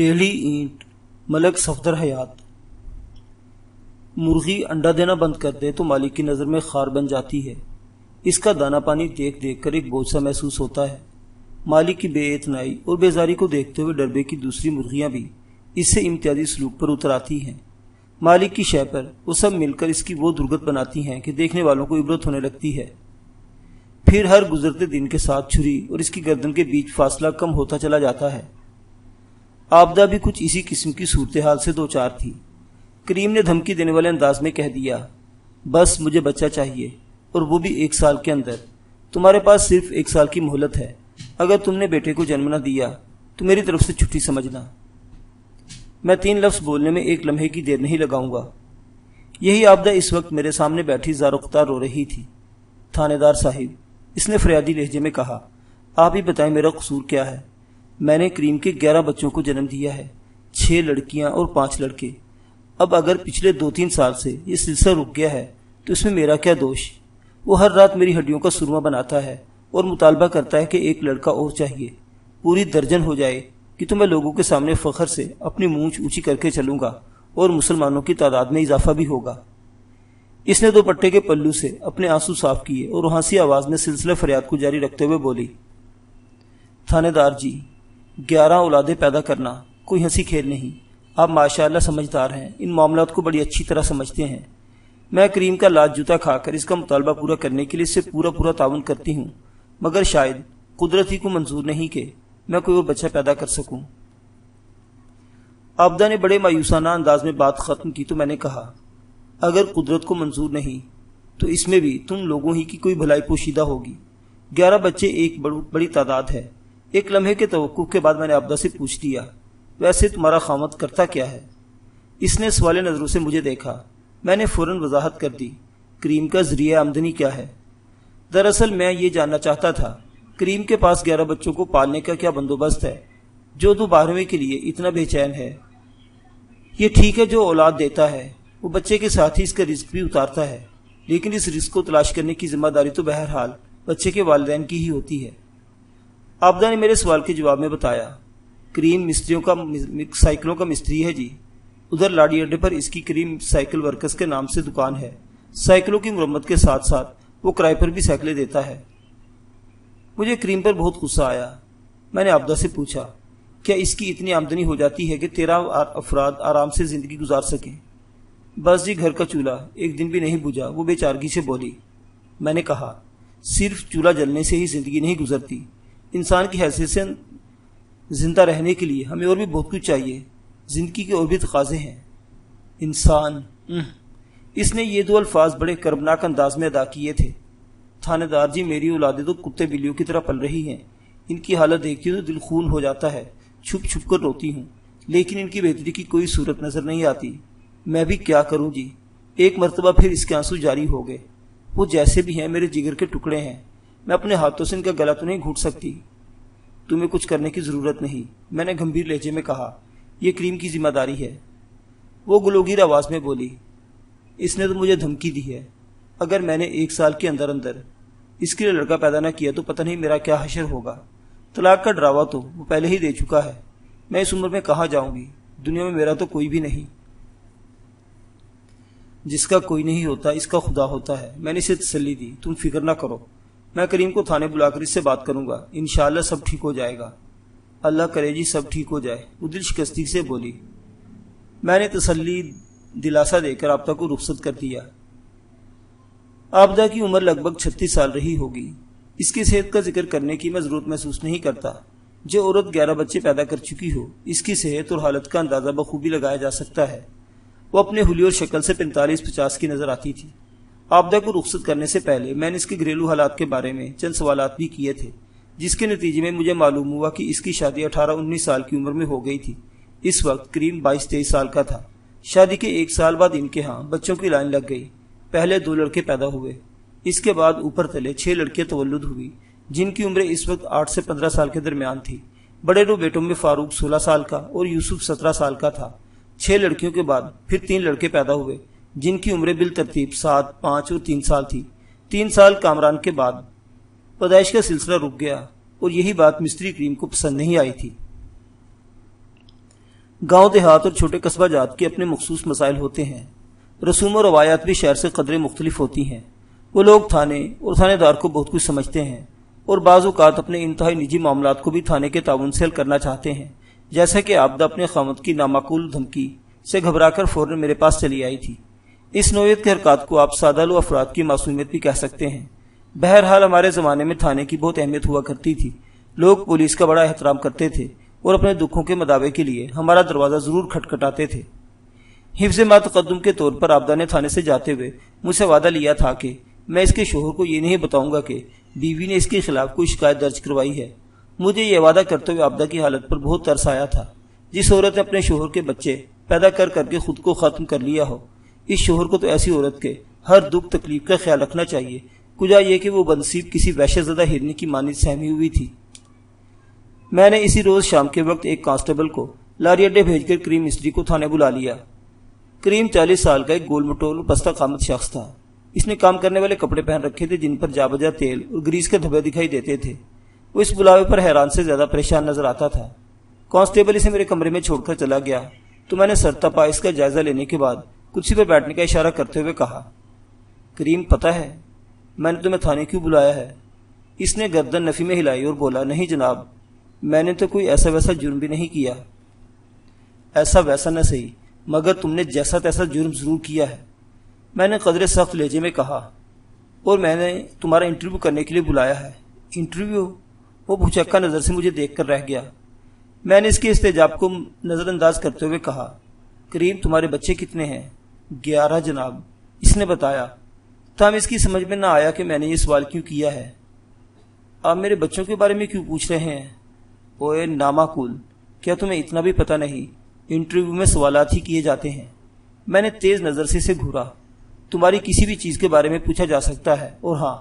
ٹیڑھی اینٹ ملک صفدر حیات۔ مرغی انڈا دینا بند کر دے تو مالک کی نظر میں خار بن جاتی ہے۔ اس کا دانہ پانی دیکھ دیکھ کر ایک بوجھ سا محسوس ہوتا ہے۔ مالک کی بے اعتنائی اور بیزاری کو دیکھتے ہوئے ڈربے کی دوسری مرغیاں بھی اس سے امتیازی سلوک پر اتر آتی ہیں۔ مالک کی شے پر وہ سب مل کر اس کی وہ درگت بناتی ہیں کہ دیکھنے والوں کو عبرت ہونے لگتی ہے۔ پھر ہر گزرتے دن کے ساتھ چھری اور اس کی گردن کے بیچ فاصلہ کم ہوتا چلا جاتا ہے۔ آبدہ بھی کچھ اسی قسم کی صورتحال سے دوچار تھی۔ کریم نے دھمکی دینے والے انداز میں کہہ دیا، بس مجھے بچہ چاہیے، اور وہ بھی 1 سال کے اندر۔ تمہارے پاس صرف 1 سال کی مہلت ہے۔ اگر تم نے بیٹے کو جنم نہ دیا تو میری طرف سے چھٹی سمجھنا۔ میں 3 لفظ بولنے میں 1 لمحے کی دیر نہیں لگاؤں گا۔ یہی آبدہ اس وقت میرے سامنے بیٹھی زاروختہ رو رہی تھی۔ تھانے دار صاحب، اس نے فریادی لہجے میں کہا، آپ ہی بتائیں میرا قصور کیا ہے؟ میں نے کریم کے 11 بچوں کو جنم دیا ہے، 6 لڑکیاں اور 5 لڑکے۔ اب اگر پچھلے 2-3 سال سے یہ سلسلہ رک گیا ہے تو اس میں میرا کیا دوش؟ وہ ہر رات میری ہڈیوں کا سرما بناتا ہے اور مطالبہ کرتا ہے کہ 1 لڑکا اور چاہیے، پوری درجن ہو جائے کہ تو میں لوگوں کے سامنے فخر سے اپنی مونچھ اونچی کر کے چلوں گا اور مسلمانوں کی تعداد میں اضافہ بھی ہوگا۔ اس نے دوپٹے کے پلو سے اپنے آنسو صاف کیے اور ہنسی آواز میں سلسلہ فریاد کو جاری رکھتے ہوئے بولی، تھانے دار جی، 11 اولادیں پیدا کرنا کوئی ہنسی کھیل نہیں۔ آپ ماشاءاللہ سمجھدار ہیں، ان معاملات کو بڑی اچھی طرح سمجھتے ہیں۔ میں کریم کا لاج جوتا کھا کر اس کا مطالبہ پورا کرنے کے لیے اس سے پورا تعاون کرتی ہوں، مگر شاید قدرت ہی کو منظور نہیں کہ میں کوئی اور بچہ پیدا کر سکوں۔ آبدہ نے بڑے مایوسانہ انداز میں بات ختم کی تو میں نے کہا، اگر قدرت کو منظور نہیں تو اس میں بھی تم لوگوں ہی کی کوئی بھلائی پوشیدہ ہوگی۔ 11 بچے ایک بڑی تعداد ہے۔ 1 لمحے کے توقف کے بعد میں نے آبدہ سے پوچھ دیا، ویسے تمہارا خاوند کرتا کیا ہے؟ اس نے سوال نظروں سے مجھے دیکھا۔ میں نے فوراً وضاحت کر دی، کریم کا ذریعہ آمدنی کیا ہے؟ دراصل میں یہ جاننا چاہتا تھا کریم کے پاس 11 بچوں کو پالنے کا کیا بندوبست ہے جو 12ویں کے لیے اتنا بے چین ہے۔ یہ ٹھیک ہے جو اولاد دیتا ہے وہ بچے کے ساتھ ہی اس کا رزق بھی اتارتا ہے، لیکن اس رزق کو تلاش کرنے کی ذمہ داری تو بہرحال بچے کے والدین کی ہی ہوتی ہے۔ آبدہ نے میرے سوال کے جواب میں بتایا، کریم سائیکلوں کا مستری ہے جی۔ ادھر لاڑی اڈے پر اس کی کریم سائیکل ورکرز کے نام سے دکان ہے۔ سائیکلوں کی مرمت کے ساتھ ساتھ وہ کرائے پر بھی سائیکلیں دیتا ہے۔ مجھے کریم پر بہت غصہ آیا۔ میں نے آبدہ سے پوچھا، کیا اس کی اتنی آمدنی ہو جاتی ہے کہ 13 افراد آرام سے زندگی گزار سکیں؟ بس جی، گھر کا چولہا ایک دن بھی نہیں بجھا، وہ بے چارگی سے بولی۔ میں نے کہا، صرف چولہا جلنے سے ہی زندگی نہیں گزرتی، انسان کی حیثیت سے زندہ رہنے کے لیے ہمیں اور بھی بہت کچھ چاہیے، زندگی کے اور بھی تقاضے ہیں۔ انسان۔ اس نے یہ 2 الفاظ بڑے کربناک انداز میں ادا کیے تھے۔ تھانے دار جی، میری اولادیں تو کتے بلیوں کی طرح پل رہی ہیں۔ ان کی حالت دیکھتی ہوں تو دل خون ہو جاتا ہے، چھپ چھپ کر روتی ہوں، لیکن ان کی بہتری کی کوئی صورت نظر نہیں آتی۔ میں بھی کیا کروں جی۔ ایک مرتبہ پھر اس کے آنسو جاری ہو گئے۔ وہ جیسے بھی ہیں میرے جگر کے ٹکڑے ہیں، میں اپنے ہاتھوں سے ان کا گلا تو نہیں گھونٹ سکتی۔ تمہیں کچھ کرنے کی ضرورت نہیں، میں نے گمبھیر لہجے میں کہا، یہ کریم کی ذمہ داری ہے۔ وہ گلوگیر آواز میں بولی، اس نے تو مجھے دھمکی دی ہے، اگر میں نے 1 سال کے اندر اس کے لیے لڑکا پیدا نہ کیا تو پتہ نہیں میرا کیا حشر ہوگا۔ طلاق کا ڈراوا تو وہ پہلے ہی دے چکا ہے۔ میں اس عمر میں کہاں جاؤں گی؟ دنیا میں میرا تو کوئی بھی نہیں۔ جس کا کوئی نہیں ہوتا اس کا خدا ہوتا ہے، میں نے اسے تسلی دی، تم فکر نہ کرو، میں کریم کو تھانے بلا کر اس سے بات کروں گا، انشاءاللہ سب ٹھیک ہو جائے گا۔ اللہ کرے جی سب ٹھیک ہو جائے، وہ دل شکستی سے بولی۔ میں نے تسلی دلاسا دے کر آبدہ کو رخصت کر دیا۔ آبدہ کی عمر لگ بھگ 36 سال رہی ہوگی۔ اس کی صحت کا ذکر کرنے کی میں ضرورت محسوس نہیں کرتا۔ جو عورت 11 بچے پیدا کر چکی ہو، اس کی صحت اور حالت کا اندازہ بخوبی لگایا جا سکتا ہے۔ وہ اپنے حلیے اور شکل سے 45-50 کی نظر آتی تھی۔ آبدہ کو رخصت کرنے سے پہلے میں نے اس کے گھریلو حالات کے بارے میں چند سوالات بھی کیے تھے، جس کے نتیجے میں مجھے معلوم ہوا کہ اس کی شادی 18-19 سال کی عمر میں ہو گئی تھی۔ اس وقت کریم 22-23 سال کا تھا۔ شادی کے 1 سال بعد ان کے ہاں بچوں کی لائن لگ گئی۔ پہلے 2 لڑکے پیدا ہوئے، اس کے بعد اوپر تلے 6 لڑکیاں تولد ہوئی، جن کی عمریں اس وقت 8 سے 15 سال کے درمیان تھی۔ بڑے 2 بیٹوں میں فاروق 16 سال کا اور یوسف 17 سال کا تھا۔ 6 لڑکیوں کے بعد پھر 3 لڑکے پیدا ہوئے، جن کی عمریں بالترتیب 7، 5 اور 3 سال تھی۔ 3 سال کامران کے بعد پیدائش کا سلسلہ رک گیا، اور یہی بات مستری کریم کو پسند نہیں آئی تھی۔ گاؤں دیہات اور چھوٹے قصبہ جات کے اپنے مخصوص مسائل ہوتے ہیں۔ رسوم و روایات بھی شہر سے قدرے مختلف ہوتی ہیں۔ وہ لوگ تھانے اور تھانے دار کو بہت کچھ سمجھتے ہیں اور بعض اوقات اپنے انتہائی نجی معاملات کو بھی تھانے کے تعاون سے حل کرنا چاہتے ہیں، جیسا کہ عابدہ اپنے خاوند کی نامعقول دھمکی سے گھبرا کر فوراً میرے پاس چلی آئی تھی۔ اس نوعیت کے حرکات کو آپ سادہ لو افراد کی معصومیت بھی کہہ سکتے ہیں۔ بہرحال ہمارے زمانے میں تھانے کی بہت اہمیت ہوا کرتی تھی۔ لوگ پولیس کا بڑا احترام کرتے تھے اور اپنے دکھوں کے مداوے کے لیے ہمارا دروازہ ضرور کھٹکھٹاتے تھے۔ حفظ ما تقدم کے طور پر عابدہ نے تھانے سے جاتے ہوئے مجھ سے وعدہ لیا تھا کہ میں اس کے شوہر کو یہ نہیں بتاؤں گا کہ بیوی نے اس کے خلاف کوئی شکایت درج کروائی ہے۔ مجھے یہ وعدہ کرتے ہوئے عابدہ کی حالت پر بہت ترس آیا تھا۔ جس عورت نے اپنے شوہر کے بچے پیدا کر کے خود کو ختم کر لیا ہو، اس شوہر کو تو ایسی عورت کے ہر دکھ تکلیف کا خیال رکھنا چاہیے، کجا یہ کہ وہ بنصیب کسی وحشت زدہ ہرنی کی مانند سہمی ہوئی تھی۔ میں نے اسی روز شام کے وقت ایک کانسٹیبل کو لاری اڈے بھیج کر کریم مستری کو تھانے بلا لیا۔ کریم 40 سال کا ایک گول مٹول پستہ قامت شخص تھا۔ اس نے کام کرنے والے کپڑے پہن رکھے تھے جن پر جا بجا تیل اور گریس کے دھبے دکھائی دیتے تھے۔ وہ اس بلاوے پر حیران سے زیادہ پریشان نظر آتا تھا۔ کانسٹیبل اسے میرے کمرے میں چھوڑ کر چلا گیا تو میں نے سرتپا اس کا جائزہ لینے کے بعد کرسی پر بیٹھنے کا اشارہ کرتے ہوئے کہا، کریم پتہ ہے میں نے تمہیں تھانے کیوں بلایا ہے؟ اس نے گردن نفی میں ہلائی اور بولا، نہیں جناب، میں نے تو کوئی ایسا ویسا جرم بھی نہیں کیا۔ ایسا ویسا نہ صحیح، مگر تم نے جیسا تیسا جرم ضرور کیا ہے، میں نے قدرے سخت لہجے میں کہا، اور میں نے تمہارا انٹرویو کرنے کے لیے بلایا ہے۔ انٹرویو؟ وہ بھوچکا نظر سے مجھے دیکھ کر رہ گیا۔ میں نے اس کے استجاب کو نظر انداز کرتے ہوئے کہا، کریم تمہارے بچے کتنے ہیں؟ 11 جناب، اس نے بتایا۔ تاہم اس کی سمجھ میں نہ آیا کہ میں نے یہ سوال کیوں کیا ہے۔ آپ میرے بچوں کے بارے میں کیوں پوچھ رہے ہیں؟ اوے نامعقول، کیا تمہیں اتنا بھی پتہ نہیں؟ انٹرویو میں سوالات ہی کیے جاتے ہیں۔ میں نے تیز نظر سے اسے گھورا۔ تمہاری کسی بھی چیز کے بارے میں پوچھا جا سکتا ہے، اور ہاں،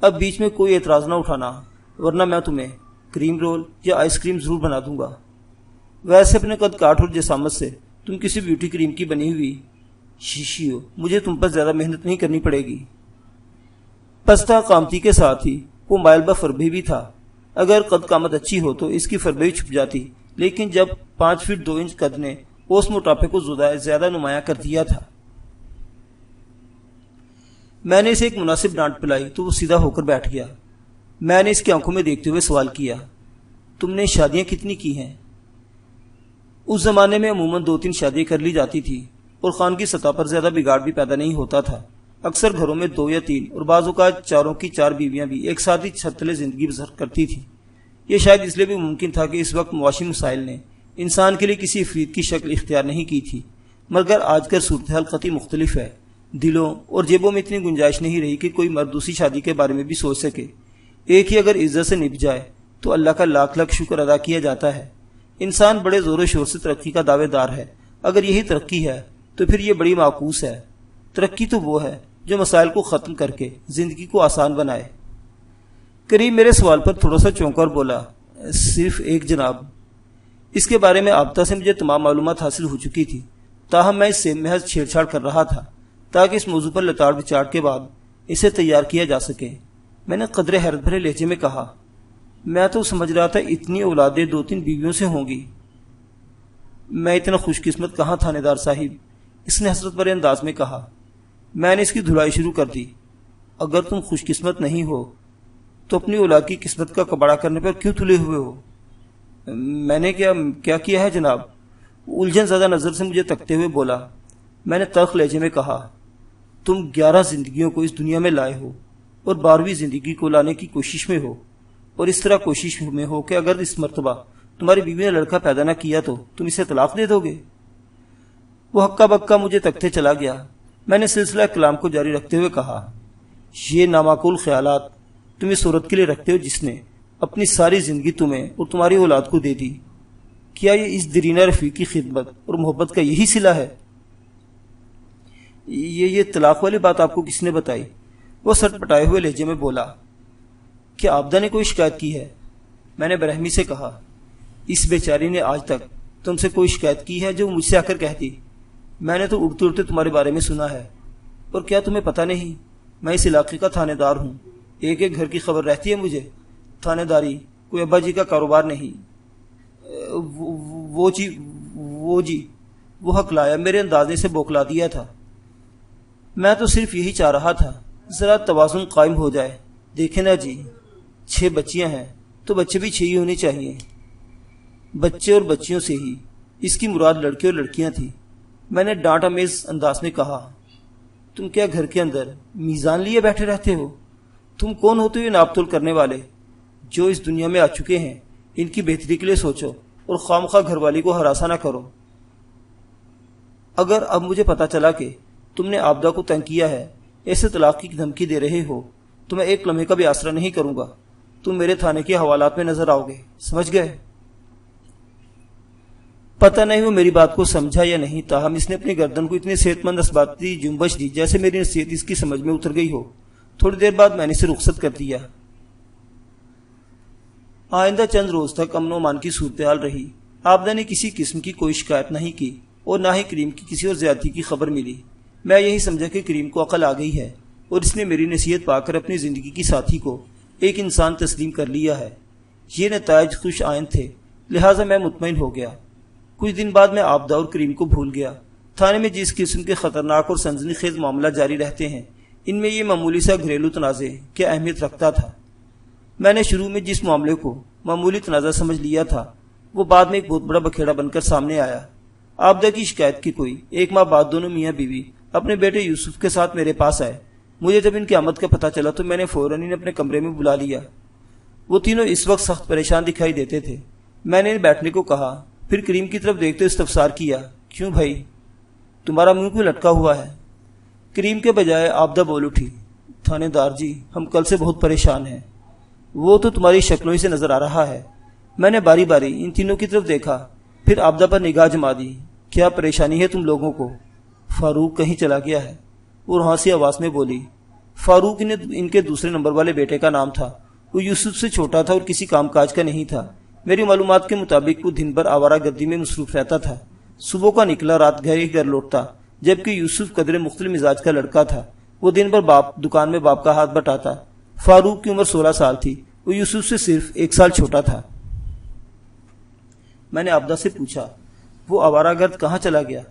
اب بیچ میں کوئی اعتراض نہ اٹھانا، ورنہ میں تمہیں کریم رول یا آئس کریم ضرور بنا دوں گا۔ ویسے اپنے قد کاٹ اور جسامت سے تم کسی بیوٹی کریم کی بنی ہوئی شیشی ہو، مجھے تم پر زیادہ محنت نہیں کرنی پڑے گی۔ پستہ قامتی کے ساتھ ہی وہ مائل فربی بھی تھا۔ اگر قد قامت اچھی ہو تو اس کی فربی چھپ جاتی، لیکن جب 5 فٹ 2 انچ قد نے اس موٹاپے کو زیادہ نمایاں کر دیا تھا۔ میں نے اسے ایک مناسب ڈانٹ پلائی تو وہ سیدھا ہو کر بیٹھ گیا۔ میں نے اس کی آنکھوں میں دیکھتے ہوئے سوال کیا، تم نے شادیاں کتنی کی ہیں؟ اس زمانے میں عموماً 2-3 شادیاں کر لی جاتی تھی اور خان کی سطح پر زیادہ بگاڑ بھی پیدا نہیں ہوتا تھا۔ اکثر گھروں میں 2 یا 3 اور بعض اوقات 4 کی 4 بیویاں بھی ایک ساتھ ہی چھت تلے زندگی بسر کرتی تھی۔ یہ شاید اس لیے بھی ممکن تھا کہ اس وقت معاشی مسائل نے انسان کے لیے کسی افرید کی شکل اختیار نہیں کی تھی، مگر آج کل صورتحال قطعی مختلف ہے۔ دلوں اور جیبوں میں اتنی گنجائش نہیں رہی کہ کوئی مرد دوسری شادی کے بارے میں بھی سوچ سکے۔ ایک ہی اگر عزت سے نبھ جائے تو اللہ کا لاکھ لاکھ شکر ادا کیا جاتا ہے۔ انسان بڑے زور و شور سے ترقی کا دعوے دار ہے۔ اگر یہی ترقی ہے تو پھر یہ بڑی معکوس ہے۔ ترقی تو وہ ہے جو مسائل کو ختم کر کے زندگی کو آسان بنائے۔ کریم میرے سوال پر تھوڑا سا چونکا اور بولا، صرف ایک جناب۔ اس کے بارے میں عابدہ سے مجھے تمام معلومات حاصل ہو چکی تھی، تاہم میں اس سے محض چھیڑ چھاڑ کر رہا تھا تاکہ اس موضوع پر لتاڑ بچاڑ کے بعد اسے تیار کیا جا سکے۔ میں نے قدرے حیرت بھرے لہجے میں کہا، میں تو سمجھ رہا تھا اتنی اولادیں 2-3 بیویوں سے ہوں گی۔ میں اتنا خوش قسمت کہاں تھانے دار صاحب، اس نے حسرت بھرے انداز میں کہا۔ میں نے اس کی دھلائی شروع کر دی۔ اگر تم خوش قسمت نہیں ہو تو اپنی اولاد کی قسمت کا کباڑا کرنے پر کیوں تلے ہوئے ہو؟ میں نے کیا کیا ہے جناب؟ الجھن زدہ نظر سے مجھے تکتے ہوئے بولا۔ میں نے تلخ لہجے میں کہا، تم 11 زندگیوں کو اس دنیا میں لائے ہو اور 12ویں زندگی کو لانے کی کوشش میں ہو، اور اس طرح کوشش میں ہو کہ اگر اس مرتبہ تمہاری بیوی نے لڑکا پیدا نہ کیا تو تم اسے طلاق دے دو گے۔ وہ ہکا بکا مجھے تکتے چلا گیا۔ میں نے سلسلہ کلام کو جاری رکھتے ہوئے کہا، یہ نامعقول خیالات تم اس عورت کے لیے رکھتے ہو جس نے اپنی ساری زندگی تمہیں اور تمہاری اولاد کو دے دی۔ کیا یہ اس درینہ رفیق کی خدمت اور محبت کا یہی صلہ ہے؟ یہ طلاق والی بات آپ کو کس نے بتائی؟ وہ سر پٹائے ہوئے لہجے میں بولا۔ کیا عابدہ نے کوئی شکایت کی ہے؟ میں نے برہمی سے کہا، اس بیچاری نے آج تک تم سے کوئی شکایت کی ہے جو مجھ سے آ کر کہتی؟ میں نے تو اڑتے اڑتے تمہارے بارے میں سنا ہے، اور کیا تمہیں پتہ نہیں میں اس علاقے کا تھانے دار ہوں؟ ایک ایک گھر کی خبر رہتی ہے مجھے۔ تھانے داری کوئی ابا جی کا کاروبار نہیں۔ وہ جی، وہ ہکلایا، میرے اندازے سے بوکلا دیا تھا۔ میں تو صرف یہی چاہ رہا تھا ذرا توازن قائم ہو جائے۔ دیکھیں نا جی، 6 بچیاں ہیں تو بچے بھی 6 ہی ہونے چاہیے۔ بچے اور بچیوں سے ہی اس کی مراد لڑکے اور لڑکیاں تھیں۔ میں نے ڈانٹ آمیز انداز میں کہا، تم کیا گھر کے اندر میزان لیے بیٹھے رہتے ہو؟ تم کون ہوتے ہوئے ناپ تول کرنے والے؟ جو اس دنیا میں آ چکے ہیں ان کی بہتری کے لیے سوچو اور خواہ گھر والی کو ہراساں نہ کرو۔ اگر اب مجھے پتا چلا کہ تم نے آبدہ کو تنگ کیا ہے، ایسے طلاق کی دھمکی دے رہے ہو، تو میں ایک لمحے کا بھی آسرا نہیں کروں گا۔ تم میرے تھانے کے حوالات میں نظر آؤ گے، سمجھ گئے؟ پتہ نہیں وہ میری بات کو سمجھا یا نہیں، تاہم اس نے اپنی گردن کو اتنی صحت مند اسباتی جنبش دی جیسے میری نصیحت اس کی سمجھ میں اتر گئی ہو۔ تھوڑی دیر بعد میں نے اسے رخصت کر دیا۔ آئندہ چند روز تک امن و امان کی صورتحال رہی۔ آبدہ نے کسی قسم کی کوئی شکایت نہیں کی اور نہ ہی کریم کی کسی اور زیادتی کی خبر ملی۔ میں یہی سمجھا کہ کریم کو عقل آ گئی ہے اور اس نے میری نصیحت پا کر اپنی زندگی کی ساتھی کو ایک انسان تسلیم کر لیا ہے۔ یہ نتائج خوش آئند تھے، لہٰذا میں مطمئن ہو گیا۔ کچھ دن بعد میں آبدہ اور کریم کو بھول گیا۔ تھانے میں جس قسم کے خطرناک اور سنسنی خیز معاملات جاری رہتے ہیں، ان میں یہ معمولی سا گھریلو تنازع کیا اہمیت رکھتا تھا۔ میں نے شروع میں جس معاملے کو معمولی تنازع سمجھ لیا تھا، وہ بعد میں ایک بہت بڑا بکھیڑا بن کر سامنے آیا۔ آبدہ کی شکایت کی کوئی 1 ماہ بعد دونوں میاں بیوی اپنے بیٹے یوسف کے ساتھ میرے پاس آئے۔ مجھے جب ان کی آمد کا پتہ چلا تو میں نے فوراً انہیں اپنے کمرے میں بلا لیا۔ وہ تینوں اس وقت سخت پریشان دکھائی دیتے تھے۔ میں نے انہیں بیٹھنے کو کہا، پھر کریم کی طرف دیکھتے استفسار کیا، کیوں بھائی، تمہارا منہ کیوں لٹکا ہوا ہے؟ کریم کے بجائے آبدہ بول اٹھی، تھانے دار جی، ہم کل سے بہت پریشان ہیں۔ وہ تو تمہاری شکلوں ہی سے نظر آ رہا ہے۔ میں نے باری باری ان تینوں کی طرف دیکھا، پھر آبدہ پر نگاہ جما دی۔ کیا پریشانی ہے تم لوگوں کو؟ فاروق کہیں چلا گیا ہے، اور ہنسی آواز میں بولی۔ فاروق ان کے دوسرے نمبر والے بیٹے کا نام تھا۔ وہ یوسف سے چھوٹا تھا اور کسی کام کاج کا نہیں تھا۔ میری معلومات کے مطابق وہ دن بھر آوارہ گردی میں مصروف رہتا تھا۔ صبح کا نکلا رات گھر لوٹتا، جبکہ یوسف قدرے مختلف مزاج کا لڑکا تھا۔ وہ دن بھر دکان میں باپ کا ہاتھ بٹاتا۔ فاروق کی عمر 16 سال تھی، وہ یوسف سے صرف 1 سال چھوٹا تھا۔ میں نے آبدہ سے پوچھا، وہ آوارہ گرد کہاں چلا گیا؟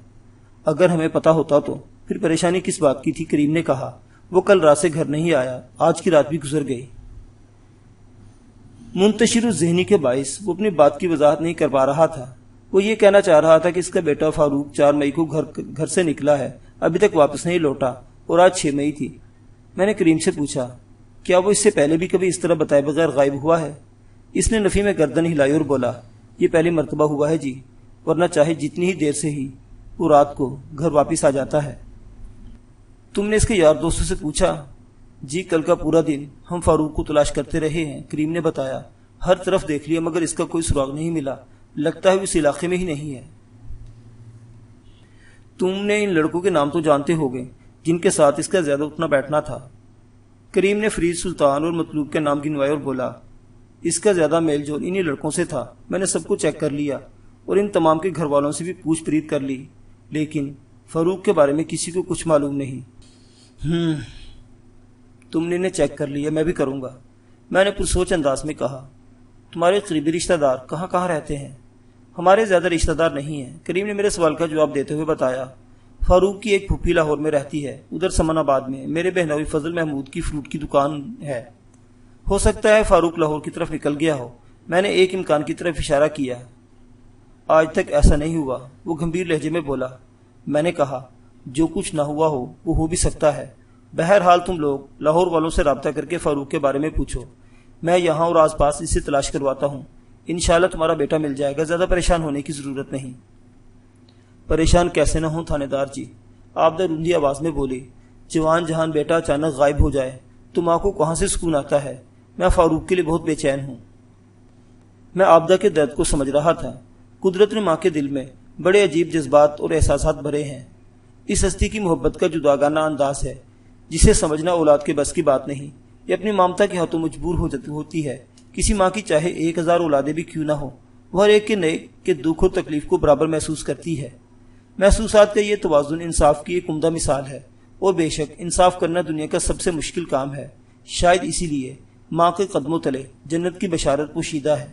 اگر ہمیں پتا ہوتا تو پھر پریشانی کس بات کی تھی؟ کریم نے کہا، وہ کل رات سے گھر نہیں آیا، آج کی رات بھی گزر گئی۔ منتشر الذہنی کے باعث وہ اپنی بات کی وضاحت نہیں کر پا رہا تھا۔ وہ یہ کہنا چاہ رہا تھا کہ اس کا بیٹا فاروق 4 مئی کو گھر سے نکلا ہے، ابھی تک واپس نہیں لوٹا، اور آج 6 مئی تھی۔ میں نے کریم سے پوچھا، کیا وہ اس سے پہلے بھی کبھی اس طرح بتائے بغیر غائب ہوا ہے؟ اس نے نفی میں گردن ہلائی اور بولا، یہ پہلی مرتبہ ہوا ہے جی، ورنہ چاہے جتنی ہی دیر سے ہی وہ رات کو گھر واپس آ جاتا ہے۔ تم نے اس کے یار دوستوں سے پوچھا؟ جی، کل کا پورا دن ہم فاروق کو تلاش کرتے رہے ہیں، کریم نے بتایا۔ ہر طرف دیکھ لیا مگر اس کا کوئی سراغ نہیں ملا، لگتا ہے وہ اس علاقے میں ہی نہیں ہے۔ تم نے ان لڑکوں کے نام تو جانتے ہوگے جن کے ساتھ اس کا زیادہ اٹھنا بیٹھنا تھا؟ کریم نے فرید، سلطان اور مطلوب کے نام گنوائے اور بولا، اس کا زیادہ میل جول انہی لڑکوں سے تھا۔ میں نے سب کو چیک کر لیا اور ان تمام کے گھر والوں سے بھی پوچھ پریت کر لی، لیکن فاروق کے بارے میں کسی کو کچھ معلوم نہیں۔ تم نے انہیں چیک کر لیا، میں بھی کروں گا، میں نے پرسوچ انداز میں کہا۔ تمہارے قریبی رشتہ دار کہاں رہتے ہیں؟ ہمارے زیادہ رشتہ دار نہیں ہیں، کریم نے میرے سوال کا جواب دیتے ہوئے بتایا۔ فاروق کی ایک پھوپھی لاہور میں رہتی ہے، ادھر سمن آباد میں میرے بہنوئی فضل محمود کی فروٹ کی دکان ہے۔ ہو سکتا ہے فاروق لاہور کی طرف نکل گیا ہو، میں نے ایک امکان کی طرف اشارہ کیا۔ آج تک ایسا نہیں ہوا، وہ گمبھیر لہجے میں بولا۔ میں نے کہا، جو کچھ نہ ہوا وہ ہو بھی سکتا ہے۔ بہرحال تم لوگ لاہور والوں سے رابطہ کر کے فاروق کے بارے میں پوچھو، میں یہاں اور آس پاس اسے تلاش کرواتا ہوں۔ انشاءاللہ تمہارا بیٹا مل جائے گا، زیادہ پریشان ہونے کی ضرورت نہیں۔ پریشان کیسے نہ ہوں تھانے دار جی، آبدہ روندی آواز میں بولی۔ جوان جہان بیٹا اچانک غائب ہو جائے تو ماں کو کہاں سے سکون آتا ہے؟ میں فاروق کے لیے بہت بے چین ہوں۔ میں آبدہ کے درد کو سمجھ رہا تھا۔ قدرت نے ماں کے دل میں بڑے عجیب جذبات اور احساسات بھرے ہیں۔ اس ہستی کی محبت کا جداگانہ انداز ہے جسے سمجھنا اولاد کے بس کی بات نہیں۔ یہ اپنی مامتا کے ہاتھوں مجبور ہوتی ہے۔ کسی ماں کی چاہے 1000 اولادیں بھی کیوں نہ ہو، وہ ہر ایک کے نئے کے دکھ اور تکلیف کو برابر محسوس کرتی ہے۔ محسوسات کا یہ توازن انصاف کی ایک عمدہ مثال ہے، اور بے شک انصاف کرنا دنیا کا سب سے مشکل کام ہے۔ شاید اسی لیے ماں کے قدموں تلے جنت کی بشارت پوشیدہ ہے۔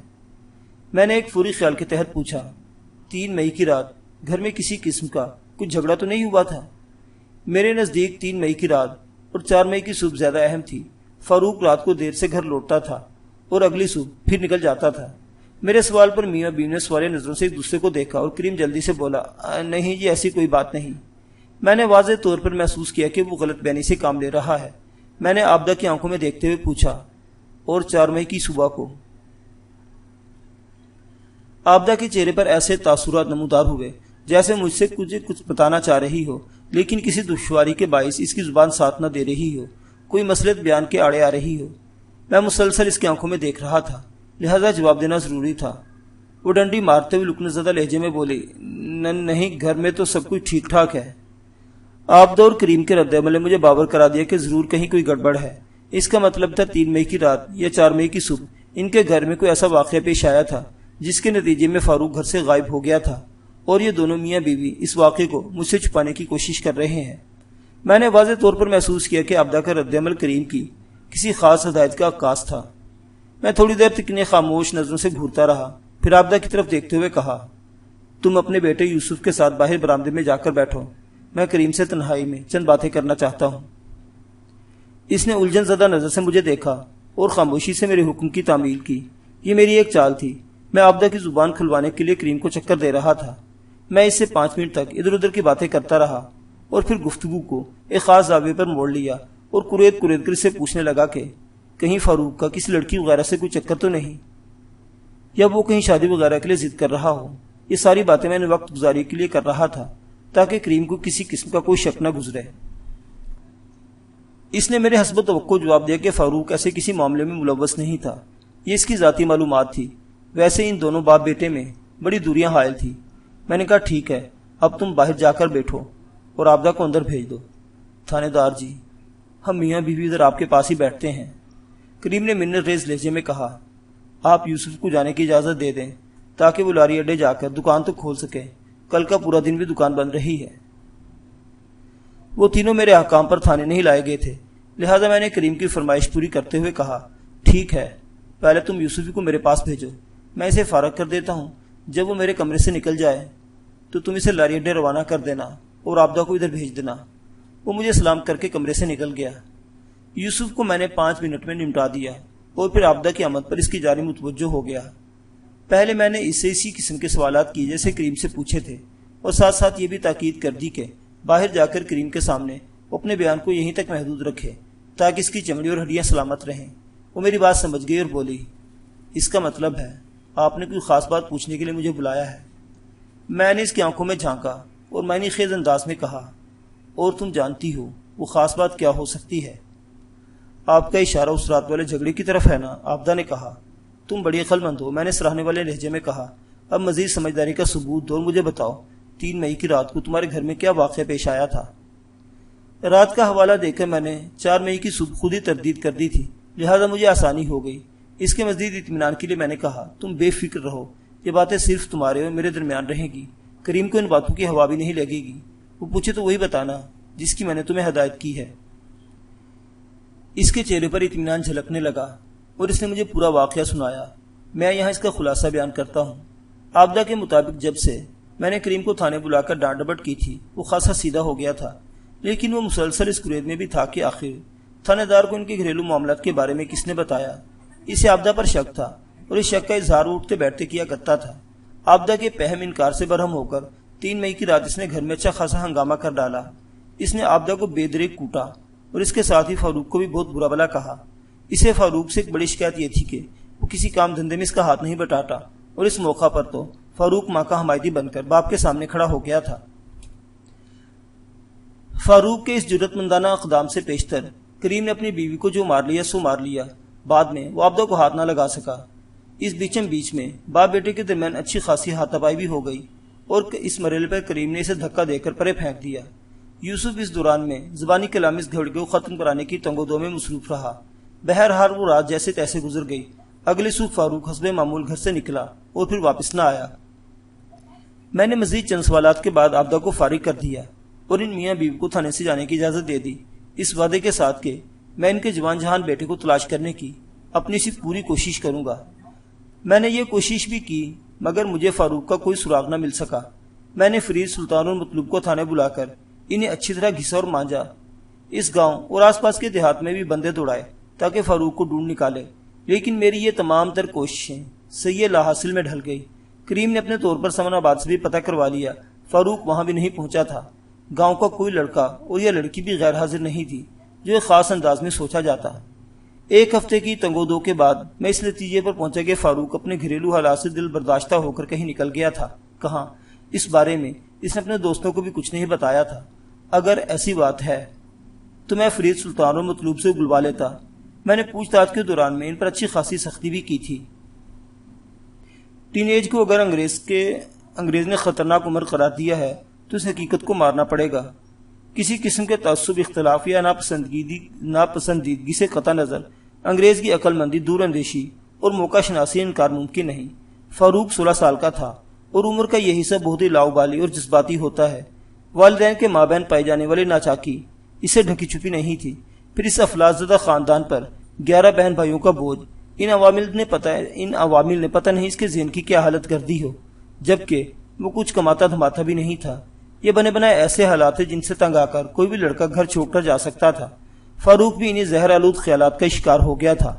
میں نے ایک فوری خیال کے تحت پوچھا، 3 مئی کی رات گھر میں کسی قسم کا کچھ جھگڑا تو نہیں ہوا تھا؟ میرے نزدیک 3 مئی کی رات اور 4 مئی کی صبح زیادہ اہم تھی۔ فاروق رات کو دیر سے گھر لوٹتا تھا اور اگلی صبح پھر نکل جاتا تھا۔ میرے سوال پر میاں بیوی نے سوالے نظروں سے ایک دوسرے کو دیکھا اور کریم جلدی سے بولا، نہیں جی، ایسی کوئی بات نہیں۔ میں نے واضح طور پر محسوس کیا کہ وہ غلط بیانی سے کام لے رہا ہے۔ میں نے عابدہ کی آنکھوں میں دیکھتے ہوئے پوچھا، اور 4 مئی کی صبح کو؟ عابدہ کے چہرے پر ایسے تاثرات نمودار ہوئے جیسے مجھ سے کچھ بتانا چاہ رہی ہو، لیکن کسی دشواری کے باعث اس کی زبان ساتھ نہ دے رہی ہو، کوئی مسئلہ بیان کے آڑے آ رہی ہو۔ میں مسلسل اس کی آنکھوں میں دیکھ رہا تھا، لہذا جواب دینا ضروری تھا۔ وہ ڈنڈی مارتے ہوئے لکن زدہ لہجے میں بولی، نہیں، گھر میں تو سب کچھ ٹھیک ٹھاک ہے۔ عابدہ اور کریم کے رد عمل نے مجھے باور کرا دیا کہ ضرور کہیں کوئی گڑبڑ ہے۔ اس کا مطلب تھا 3 مئی کی رات یا 4 مئی کی صبح ان کے گھر میں کوئی ایسا واقعہ پیش آیا تھا جس کے نتیجے میں فاروق گھر سے غائب ہو گیا تھا، اور یہ دونوں میاں بیوی اس واقعے کو مجھ سے چھپانے کی کوشش کر رہے ہیں۔ میں نے واضح طور پر محسوس کیا کہ عابدہ کا رد عمل کریم کی کسی خاص ہدایت کا عکاس تھا۔ میں تھوڑی دیر تک انہیں خاموش نظروں سے گھورتا رہا، پھر عابدہ کی طرف دیکھتے ہوئے کہا، تم اپنے بیٹے یوسف کے ساتھ باہر برآمدے میں جا کر بیٹھو، میں کریم سے تنہائی میں چند باتیں کرنا چاہتا ہوں۔ اس نے الجھن زدہ نظر سے مجھے دیکھا اور خاموشی سے میرے حکم کی تعمیل کی۔ یہ میری ایک چال تھی۔ میں عابدہ کی زبان کھلوانے کے لیے کریم کو چکر دے رہا تھا۔ میں اس سے 5 منٹ تک ادھر ادھر کی باتیں کرتا رہا اور پھر گفتگو کو ایک خاص زاویے پر موڑ لیا اور کریت کر سے پوچھنے لگا کہ کہیں فاروق کا کسی لڑکی وغیرہ سے کوئی چکر تو نہیں، یا وہ کہیں شادی وغیرہ کے لیے ضد کر رہا ہو۔ یہ ساری باتیں میں نے وقت گزاری کے لیے کر رہا تھا تاکہ کریم کو کسی قسم کا کوئی شک نہ گزرے۔ اس نے میرے حسب توقع جواب دیا کہ فاروق ایسے کسی معاملے میں ملوث نہیں تھا، یہ اس کی ذاتی معلومات تھی۔ ویسے ان دونوں باپ بیٹے میں بڑی دوریاں حائل تھی۔ میں نے کہا، ٹھیک ہے، اب تم باہر جا کر بیٹھو اور عابدہ کو اندر بھیج دو۔ تھانے دار جی، ہم میاں بیوی ادھر آپ کے پاس ہی بیٹھتے ہیں، کریم نے منت ریز لہجے میں کہا۔ آپ یوسف کو جانے کی اجازت دے دیں تاکہ وہ لاری اڈے جا کر دکان تو کھول سکے، کل کا پورا دن بھی دکان بند رہی ہے۔ وہ تینوں میرے احکام پر تھانے نہیں لائے گئے تھے، لہذا میں نے کریم کی فرمائش پوری کرتے ہوئے کہا، ٹھیک ہے، پہلے تم یوسف کو میرے پاس بھیجو، میں اسے فارغ کر دیتا ہوں۔ جب وہ میرے کمرے سے نکل جائے تو تم اسے لاری اڈے روانہ کر دینا اور عابدہ کو ادھر بھیج دینا۔ وہ مجھے سلام کر کے کمرے سے نکل گیا۔ یوسف کو میں نے 5 منٹ میں نمٹا دیا اور پھر عابدہ کی آمد پر اس کی جانب متوجہ ہو گیا۔ پہلے میں نے اس سے اسی قسم کے سوالات کیے جیسے کریم سے پوچھے تھے، اور ساتھ ساتھ یہ بھی تاکید کر دی کہ باہر جا کر کریم کے سامنے اپنے بیان کو یہیں تک محدود رکھے تاکہ اس کی چمڑی اور ہڈیاں سلامت رہیں۔ وہ میری بات سمجھ گئی اور بولی، اس کا مطلب ہے آپ نے کوئی خاص بات پوچھنے کے لیے مجھے بلایا ہے۔ میں نے اس کی آنکھوں میں جھانکا اور معنی خیز انداز میں کہا، اور تم جانتی ہو وہ خاص بات کیا ہو سکتی ہے؟ آپ کا اشارہ اس رات والے جھگڑے کی طرف ہے نا؟ عابدہ نے کہا۔ تم بڑی عقل مند ہو، میں نے سراہنے والے لہجے میں کہا۔ اب مزید سمجھداری کا ثبوت دو اور مجھے بتاؤ، 3 مئی کی رات کو تمہارے گھر میں کیا واقعہ پیش آیا تھا؟ رات کا حوالہ دے کر میں نے 4 مئی کی صبح خود ہی تردید کر دی تھی، لہذا مجھے آسانی ہو گئی۔ اس کے مزید اطمینان کے لیے میں نے کہا، تم بے فکر رہو، یہ باتیں صرف تمہارے اور میرے درمیان رہیں گی، کریم کو ان باتوں کی ہوا بھی نہیں لگے گی۔ وہ پوچھے تو وہی بتانا جس کی میں نے تمہیں ہدایت کی ہے۔ اس کے چہرے پر اطمینان جھلکنے لگا اور اس نے مجھے پورا واقعہ سنایا۔ میں یہاں اس کا خلاصہ بیان کرتا ہوں۔ عابدہ کے مطابق جب سے میں نے کریم کو تھانے بلا کر ڈانٹ ڈپٹ کی تھی، وہ خاصا سیدھا ہو گیا تھا، لیکن وہ مسلسل اس قرید میں بھی تھا کہ آخر تھانے دار کو ان کے گھریلو معاملات کے بارے میں کس نے بتایا۔ اسے عابدہ پر شک تھا اور اس شک کا اظہار وہ اٹھتے بیٹھتے کیا کرتا تھا۔ عابدہ کے پہم انکار سے برہم ہو کر 3 مئی کی رات اس نے گھر میں اچھا خاصا ہنگامہ کر ڈالا۔ اس نے عابدہ کو بے دریغ کوٹا اور اس کے ساتھ ہی فاروق کو بھی بہت برا بھلا کہا۔ اسے فاروق سے ایک بڑی شکایت یہ تھی کہ وہ کسی کام دھندے میں اس کا ہاتھ نہیں بٹاتا، اور اس موقع پر تو فاروق ماں کا حمایتی بن کر باپ کے سامنے کھڑا ہو گیا تھا۔ فاروق کے اس جرأت مندانہ اقدام سے پیشتر کریم نے اپنی بیوی کو جو مار لیا سو مار لیا۔ بعد میں وہ عابدہ کو ہاتھ نہ لگا سکا۔ اس بیچم بیچ میں باپ بیٹے کے درمیان اچھی خاصی ہاتھ پائی بھی ہو گئی اور اس مرحلے پر کریم نے اسے دھکا دے کر پرے پھینک دیا۔ یوسف اس دوران میں زبانی کلام اس جھگڑے کو ختم کرانے کی تنگ و دو میں مصروف رہا۔ بہرحال وہ رات جیسے تیسے گزر گئی۔ اگلی صبح فاروق حسب معمول گھر سے نکلا اور پھر واپس نہ آیا۔ میں نے مزید چند سوالات کے بعد عابدہ کو فارغ کر دیا اور ان میاں بیوی کو تھانے سے جانے کی اجازت دے دی، اس وعدے کے ساتھ کہ میں ان کے جوان جہان بیٹے کو تلاش کرنے کی اپنی سی پوری کوشش کروں گا۔ میں نے یہ کوشش بھی کی مگر مجھے فاروق کا کوئی سراغ نہ مل سکا۔ میں نے فرید سلطان اور مطلوب کو تھانے بلا کر انہیں اچھی طرح گھسا اور مانجا۔ اس گاؤں اور آس پاس کے دیہات میں بھی بندے دوڑائے تاکہ فاروق کو ڈھونڈ نکالے، لیکن میری یہ تمام تر کوششیں صحیح لا حاصل میں ڈھل گئی۔ کریم نے اپنے طور پر سمن آباد سے بھی پتہ کروا لیا، فاروق وہاں بھی نہیں پہنچا تھا۔ گاؤں کا کوئی لڑکا اور یہ لڑکی بھی غیر حاضر نہیں تھی جو ایک خاص انداز میں سوچا جاتا۔ ایک ہفتے کی تنگو دو کے بعد میں اس نتیجے پر پہنچا کہ فاروق اپنے گھریلو حالات سے دل برداشتہ ہو کر کہیں نکل گیا تھا۔ کہاں؟ اس بارے میں اس نے اپنے دوستوں کو بھی کچھ نہیں بتایا تھا۔ اگر ایسی بات ہے تو میں فرید سلطان اور مطلوب سے بلوا لیتا۔ میں نے پوچھ تاچھ کے دوران میں ان پر اچھی خاصی سختی بھی کی تھی۔ ٹین ایج کو اگر انگریز نے خطرناک عمر قرار دیا ہے تو اس حقیقت کو مارنا پڑے گا۔ کسی قسم کے تعصب، اختلاف یا ناپسندیدگی سے قطع نظر انگریز کی عقل مندی، دور اندیشی اور موقع شناسی انکار ممکن نہیں۔ فاروق 16 سال کا تھا اور عمر کا یہ حصہ بہت ہی لاؤبالی اور جذباتی ہوتا ہے۔ والدین کے مابین پائی جانے والی ناچاکی اسے ڈھکی چھپی نہیں تھی۔ پھر اس افلاس زدہ خاندان پر 11 بہن بھائیوں کا بوجھ، ان عوامل نے پتہ نہیں اس کے ذہن کی کیا حالت کر دی ہو، جبکہ وہ کچھ کماتا دھماتا بھی نہیں تھا۔ یہ بنے بنائے ایسے حالات ہیں جن سے تنگ آ کر کوئی بھی لڑکا گھر چھوڑ کر جا سکتا تھا۔ فاروق بھی انہیں زہر آلود خیالات کا شکار ہو گیا تھا۔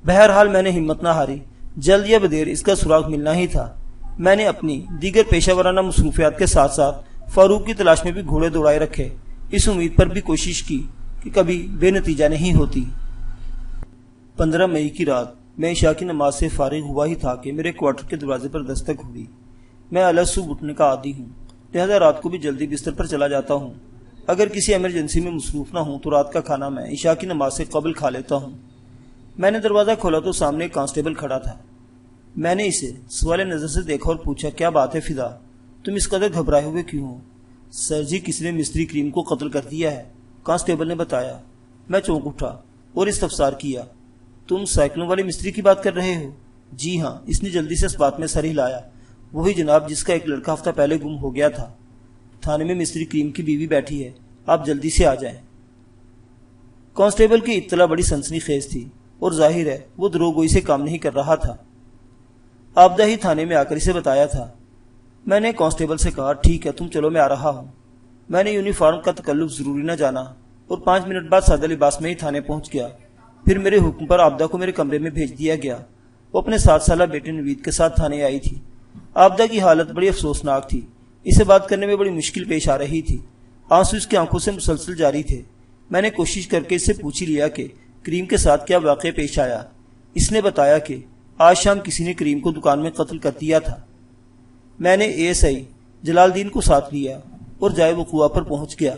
بہرحال میں نے ہمت نہ ہاری، جلد یا بدیر اس کا سراغ ملنا ہی تھا۔ میں نے اپنی دیگر پیشہ ورانہ مصروفیات کے ساتھ ساتھ فاروق کی تلاش میں بھی گھوڑے دوڑائے رکھے، اس امید پر بھی کوشش کی کہ کبھی بے نتیجہ نہیں ہوتی۔ 15 مئی کی رات میں عشاء کی نماز سے فارغ ہوا ہی تھا کہ میرے کوارٹر کے دروازے پر دستک ہوئی۔ میں الگ صبح اٹھنے کا عادی ہوں، لہذا رات کو بھی جلدی بستر پر چلا جاتا ہوں۔ اگر کسی ایمرجنسی میں مصروف نہ ہوں تو رات کا کھانا میں عشاء کی نماز سے قبل کھا لیتا ہوں۔ میں نے دروازہ کھولا تو سامنے ایک کانسٹیبل کھڑا تھا۔ میں نے اسے سوال نظر سے دیکھا اور پوچھا، کیا بات ہے فدا؟ تم اس قدر گھبرائے ہوئے کیوں ہو؟ سر جی، کسی نے مستری کریم کو قتل کر دیا ہے، کانسٹیبل نے بتایا۔ میں چونک اٹھا اور استفسار کیا، تم سائیکلوں والے مستری کی بات کر رہے ہو؟ جی ہاں، اس نے جلدی سے اس بات میں سر ہلایا۔ وہی جناب جس کا ایک لڑکا ہفتہ پہلے گم ہو گیا تھا۔ تھانے میں مستری کریم کی بیوی بیٹھی ہے، آپ جلدی سے آ جائیں۔ کانسٹیبل کی اطلاع بڑی سنسنی خیز تھی اور ظاہر ہے وہ دروغگوئی سے کام نہیں کر رہا تھا۔ آبدہ ہی تھانے میں آ کر اسے بتایا تھا۔ میں نے کانسٹیبل سے کہا، ٹھیک ہے، تم چلو، میں آ رہا ہوں۔ میں نے یونیفارم کا تکلف ضروری نہ جانا اور 5 منٹ بعد سادہ لباس میں ہی تھانے پہنچ گیا۔ پھر میرے حکم پر آبدہ کو میرے کمرے میں بھیج دیا گیا۔ وہ اپنے 7 سالہ بیٹے نوید کے ساتھ تھانے آئی تھی۔ آبدہ کی حالت بڑی افسوسناک تھی، اسے بات کرنے میں بڑی مشکل پیش آ رہی تھی، آنسو اس کی آنکھوں سے مسلسل جاری تھے۔ میں نے کوشش کر کے اس سے پوچھ لیا کہ کریم کے ساتھ کیا واقعہ پیش آیا۔ اس نے بتایا کہ آج شام کسی نے کریم کو دکان میں قتل کر دیا تھا۔ میں نے ASI جلال الدین کو ساتھ لیا اور جائے وقوع پر پہنچ گیا۔